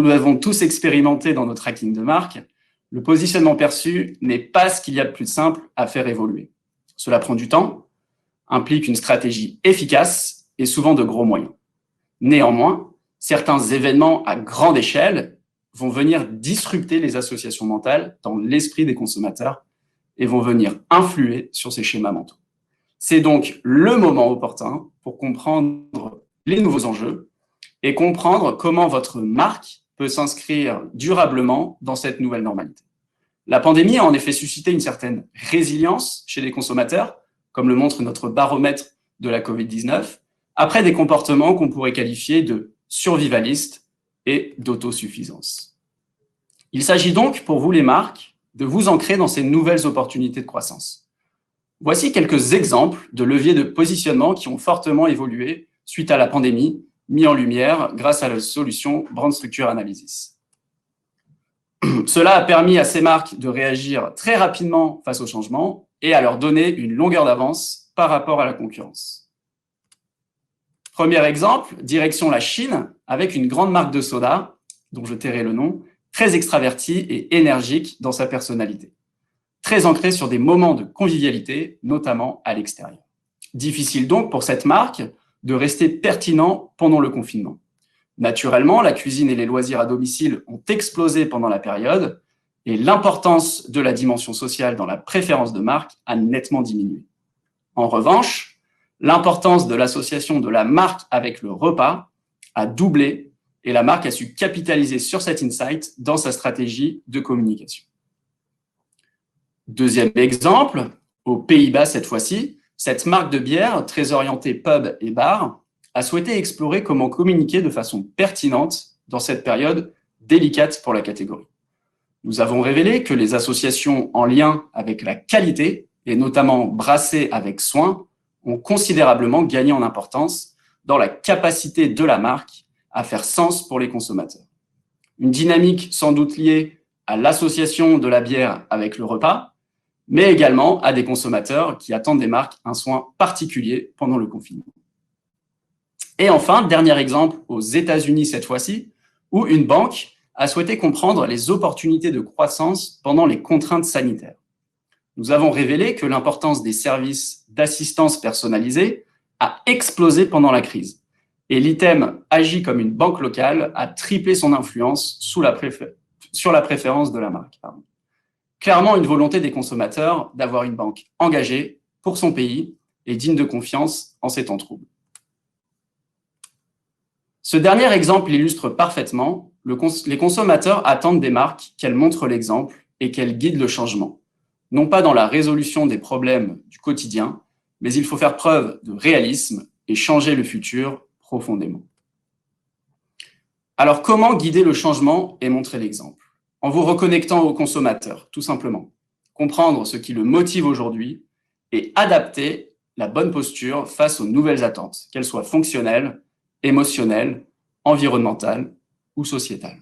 nous l'avons tous expérimenté dans nos trackings de marque, le positionnement perçu n'est pas ce qu'il y a de plus simple à faire évoluer. Cela prend du temps, implique une stratégie efficace et souvent de gros moyens. Néanmoins, certains événements à grande échelle vont venir disrupter les associations mentales dans l'esprit des consommateurs et vont venir influer sur ces schémas mentaux. C'est donc le moment opportun pour comprendre les nouveaux enjeux et comprendre comment votre marque peut s'inscrire durablement dans cette nouvelle normalité. La pandémie a en effet suscité une certaine résilience chez les consommateurs, comme le montre notre baromètre de la Covid-19, après des comportements qu'on pourrait qualifier de survivalistes et d'autosuffisance. Il s'agit donc pour vous les marques de vous ancrer dans ces nouvelles opportunités de croissance. Voici quelques exemples de leviers de positionnement qui ont fortement évolué suite à la pandémie, mis en lumière grâce à la solution Brand Structure Analysis. Cela a permis à ces marques de réagir très rapidement face au changement et à leur donner une longueur d'avance par rapport à la concurrence. Premier exemple, direction la Chine, avec une grande marque de soda, dont je tairai le nom, très extravertie et énergique dans sa personnalité, très ancrée sur des moments de convivialité, notamment à l'extérieur. Difficile donc pour cette marque de rester pertinent pendant le confinement. Naturellement, la cuisine et les loisirs à domicile ont explosé pendant la période et l'importance de la dimension sociale dans la préférence de marque a nettement diminué. En revanche, l'importance de l'association de la marque avec le repas a doublé et la marque a su capitaliser sur cet insight dans sa stratégie de communication. Deuxième exemple, aux Pays-Bas cette fois-ci, cette marque de bière, très orientée pub et bar, a souhaité explorer comment communiquer de façon pertinente dans cette période délicate pour la catégorie. Nous avons révélé que les associations en lien avec la qualité, et notamment brassées avec soin, ont considérablement gagné en importance dans la capacité de la marque à faire sens pour les consommateurs. Une dynamique sans doute liée à l'association de la bière avec le repas, mais également à des consommateurs qui attendent des marques un soin particulier pendant le confinement. Et enfin, dernier exemple aux États-Unis cette fois-ci, où une banque a souhaité comprendre les opportunités de croissance pendant les contraintes sanitaires. Nous avons révélé que l'importance des services d'assistance personnalisée a explosé pendant la crise. Et l'item agit comme une banque locale a triplé son influence sur la préférence de la marque. Clairement, une volonté des consommateurs d'avoir une banque engagée pour son pays et digne de confiance en ces temps troubles. Ce dernier exemple illustre parfaitement les consommateurs attendent des marques qu'elles montrent l'exemple et qu'elles guident le changement, non pas dans la résolution des problèmes du quotidien, mais il faut faire preuve de réalisme et changer le futur profondément. Alors, comment guider le changement et montrer l'exemple? En vous reconnectant au consommateur, tout simplement. Comprendre ce qui le motive aujourd'hui et adapter la bonne posture face aux nouvelles attentes, qu'elles soient fonctionnelles, émotionnelles, environnementales ou sociétales.